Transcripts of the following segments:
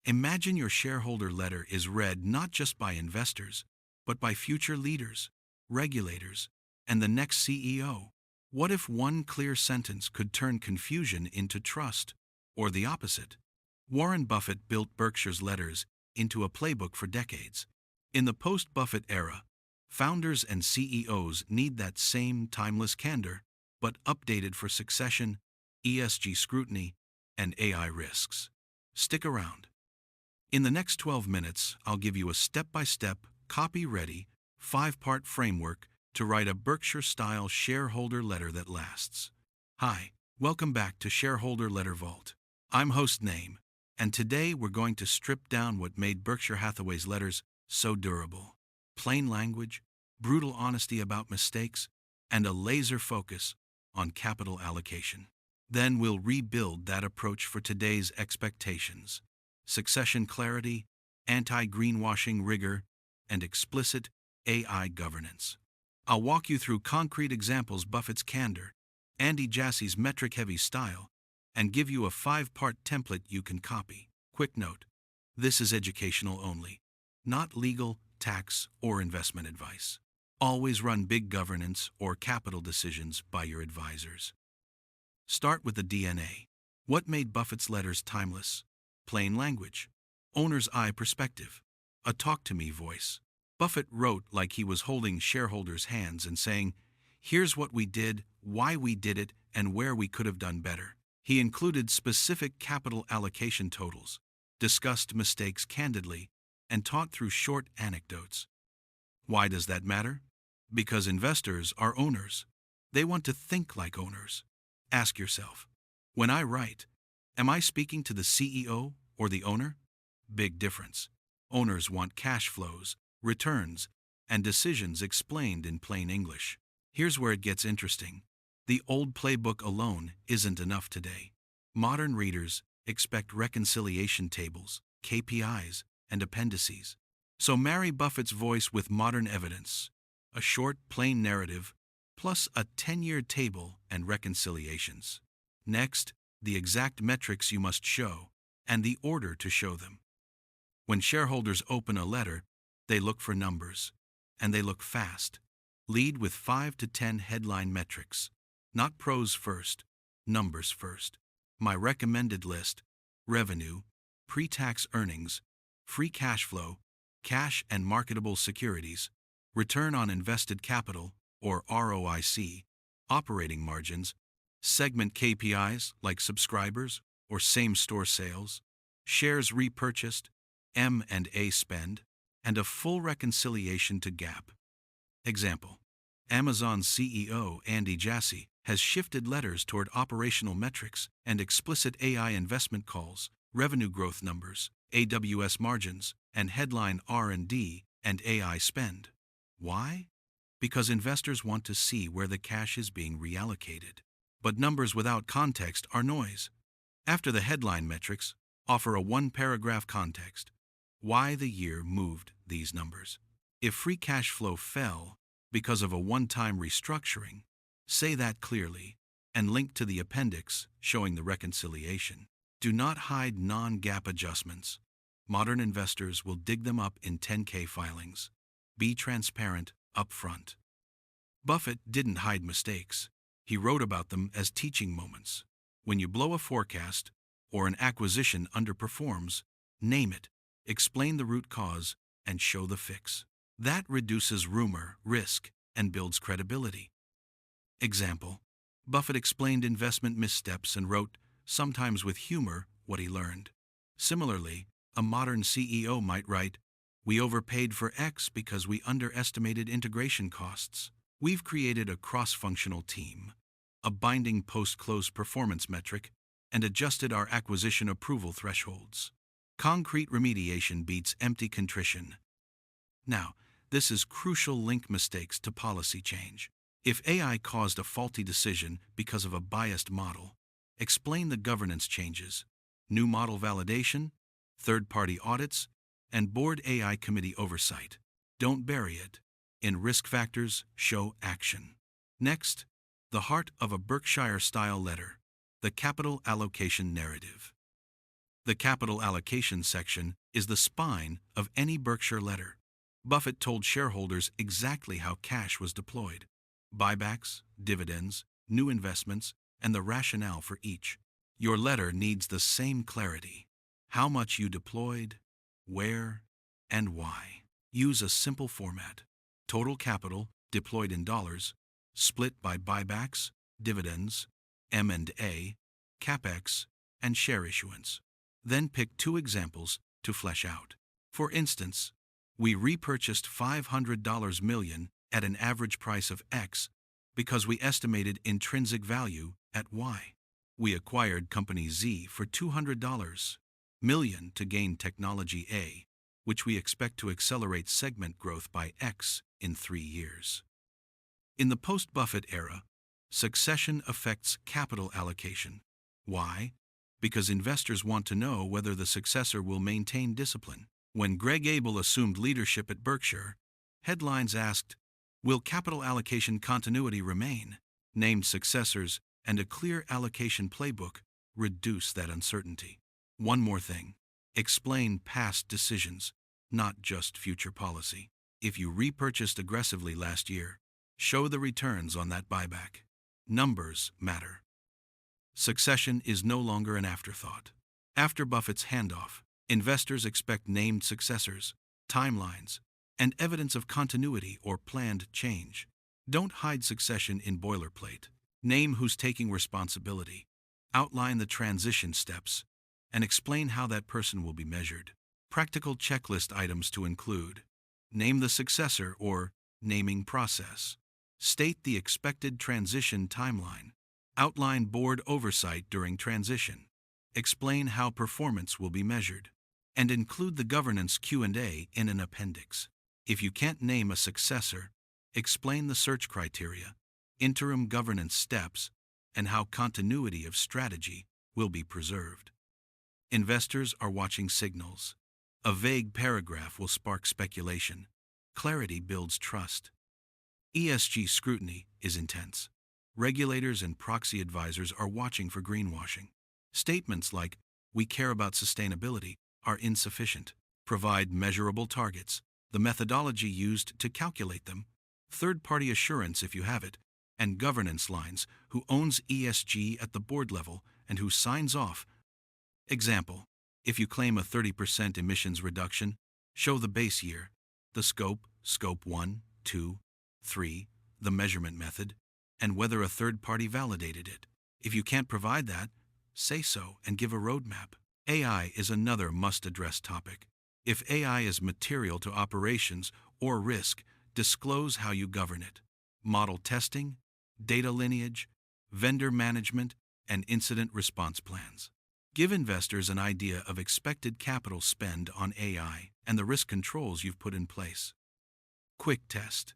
Imagine your shareholder letter is read not just by investors, but by future leaders, regulators, and the next CEO. What if one clear sentence could turn confusion into trust, or the opposite? Warren Buffett built Berkshire's letters into a playbook for decades. In the post-Buffett era, founders and CEOs need that same timeless candor, but updated for succession, ESG scrutiny, and AI risks. Stick around. In the next 12 minutes, I'll give you a step-by-step, copy-ready, 5-part framework to write a Berkshire-style shareholder letter that lasts. Hi, welcome back to Shareholder Letter Vault. I'm host Naim, and today we're going to strip down what made Berkshire Hathaway's letters so durable. Plain language, brutal honesty about mistakes, and a laser focus on capital allocation. Then we'll rebuild that approach for today's expectations. Succession clarity, anti-greenwashing rigor, and explicit AI governance. I'll walk you through concrete examples Buffett's candor, Andy Jassy's metric-heavy style, and give you a 5-part template you can copy. Quick note, this is educational only, not legal, tax, or investment advice. Always run big governance or capital decisions by your advisors. Start with the DNA. What made Buffett's letters timeless? Plain language, owner's eye perspective, a talk-to-me voice. Buffett wrote like he was holding shareholders' hands and saying, here's what we did, why we did it, and where we could have done better. He included specific capital allocation totals, discussed mistakes candidly, and taught through short anecdotes. Why does that matter? Because investors are owners. They want to think like owners. Ask yourself, when I write, am I speaking to the CEO or the owner? Big difference. Owners want cash flows, returns, and decisions explained in plain English. Here's where it gets interesting. The old playbook alone isn't enough today. Modern readers expect reconciliation tables, KPIs, and appendices. So marry Buffett's voice with modern evidence, a short, plain narrative, plus a 10-year table and reconciliations. Next, the exact metrics you must show, and the order to show them. When shareholders open a letter, they look for numbers, and they look fast. Lead with 5 to 10 headline metrics. Not prose first, numbers first. My recommended list: revenue, pre-tax earnings, free cash flow, cash and marketable securities, return on invested capital, or ROIC, operating margins, segment KPIs like subscribers or same-store sales, shares repurchased, M&A spend, and a full reconciliation to GAAP. Example: Amazon CEO Andy Jassy has shifted letters toward operational metrics and explicit AI investment calls, revenue growth numbers, AWS margins, and headline R&D and AI spend. Why? Because investors want to see where the cash is being reallocated. But numbers without context are noise. After the headline metrics, offer a 1-paragraph context. Why the year moved these numbers. If free cash flow fell because of a one-time restructuring, say that clearly, and link to the appendix showing the reconciliation. Do not hide non-GAAP adjustments. Modern investors will dig them up in 10K filings. Be transparent up front. Buffett didn't hide mistakes. He wrote about them as teaching moments. When you blow a forecast or an acquisition underperforms, name it, explain the root cause, and show the fix. That reduces rumor, risk, and builds credibility. Example: Buffett explained investment missteps and wrote, sometimes with humor, what he learned. Similarly, a modern CEO might write, we overpaid for X because we underestimated integration costs. We've created a cross-functional team, a binding post-close performance metric, and adjusted our acquisition approval thresholds. Concrete remediation beats empty contrition. Now, this is crucial: link mistakes to policy change. If AI caused a faulty decision because of a biased model, explain the governance changes, new model validation, third-party audits, and board AI committee oversight. Don't bury it. In risk factors, show action. Next, the heart of a Berkshire-style letter, the capital allocation narrative. The capital allocation section is the spine of any Berkshire letter. Buffett told shareholders exactly how cash was deployed: buybacks, dividends, new investments, and the rationale for each. Your letter needs the same clarity: how much you deployed, where, and why. Use a simple format: total capital deployed in dollars, split by buybacks, dividends, M&A, capex, and share issuance. Then pick 2 examples to flesh out. For instance, we repurchased $500 million at an average price of X because we estimated intrinsic value at Y. We acquired company Z for $200 million to gain technology A, which we expect to accelerate segment growth by X in 3 years. In the post-Buffett era, succession affects capital allocation. Why? Because investors want to know whether the successor will maintain discipline. When Greg Abel assumed leadership at Berkshire, headlines asked, "Will capital allocation continuity remain?" Named successors and a clear allocation playbook reduce that uncertainty. One more thing: explain past decisions, not just future policy. If you repurchased aggressively last year, show the returns on that buyback. Numbers matter. Succession is no longer an afterthought. After Buffett's handoff, investors expect named successors, timelines, and evidence of continuity or planned change. Don't hide succession in boilerplate. Name who's taking responsibility, outline the transition steps, and explain how that person will be measured. Practical checklist items to include: name the successor or naming process, state the expected transition timeline, outline board oversight during transition, explain how performance will be measured, and include the governance Q&A in an appendix. If you can't name a successor, explain the search criteria, interim governance steps, and how continuity of strategy will be preserved. Investors are watching signals. A vague paragraph will spark speculation. Clarity builds trust. ESG scrutiny is intense. Regulators and proxy advisors are watching for greenwashing. Statements like, "We care about sustainability," are insufficient. Provide measurable targets, the methodology used to calculate them, third-party assurance if you have it, and governance lines: who owns ESG at the board level and who signs off. Example: if you claim a 30% emissions reduction, show the base year, the scope 1, 2, 3, the measurement method, and whether a third party validated it. If you can't provide that, say so and give a roadmap. AI is another must-address topic. If AI is material to operations or risk, disclose how you govern it. Model testing, data lineage, vendor management, and incident response plans. Give investors an idea of expected capital spend on AI and the risk controls you've put in place. Quick test: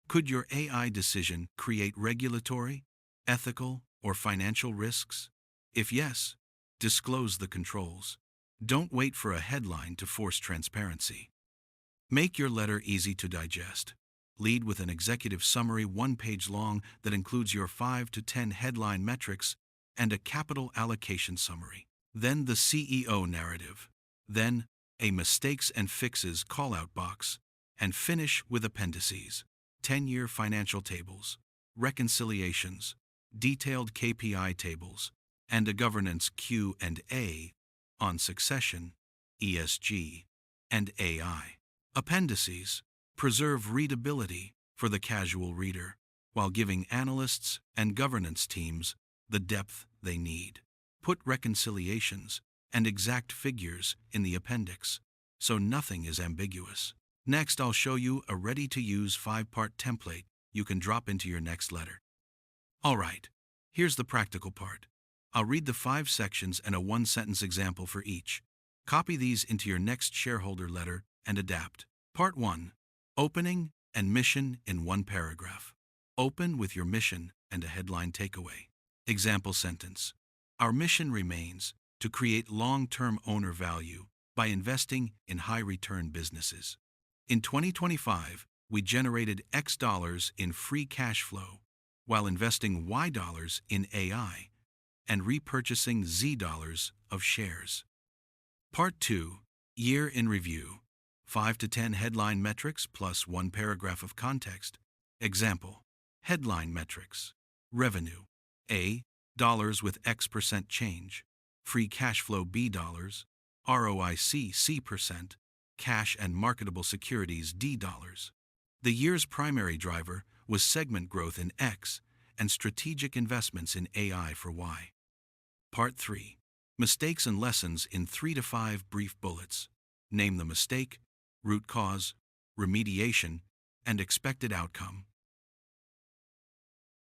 could your AI decision create regulatory, ethical, or financial risks? If yes, disclose the controls. Don't wait for a headline to force transparency. Make your letter easy to digest. Lead with an executive summary 1 page long that includes your 5 to 10 headline metrics and a capital allocation summary. Then the CEO narrative. Then a mistakes and fixes call-out box. And finish with appendices: 10-year financial tables, reconciliations, detailed KPI tables, and a governance Q&A on succession, ESG, and AI. Appendices preserve readability for the casual reader, while giving analysts and governance teams the depth they need. Put reconciliations and exact figures in the appendix, so nothing is ambiguous. Next, I'll show you a ready-to-use 5-part template you can drop into your next letter. All right, here's the practical part. I'll read the 5 sections and a 1-sentence example for each. Copy these into your next shareholder letter and adapt. Part 1. Opening and mission in 1 paragraph. Open with your mission and a headline takeaway. Example sentence: our mission remains to create long-term owner value by investing in high-return businesses. In 2025, we generated X dollars in free cash flow while investing Y dollars in AI and repurchasing Z dollars of shares. Part 2. Year in Review. 5 to 10 headline metrics plus 1 paragraph of context. Example. Headline metrics. Revenue. A. Dollars with X% change. Free cash flow B dollars. ROIC C%. Cash and marketable securities D dollars. The year's primary driver was segment growth in X and strategic investments in AI for Y. Part 3. Mistakes and lessons in 3 to 5 brief bullets. Name the mistake, root cause, remediation, and expected outcome.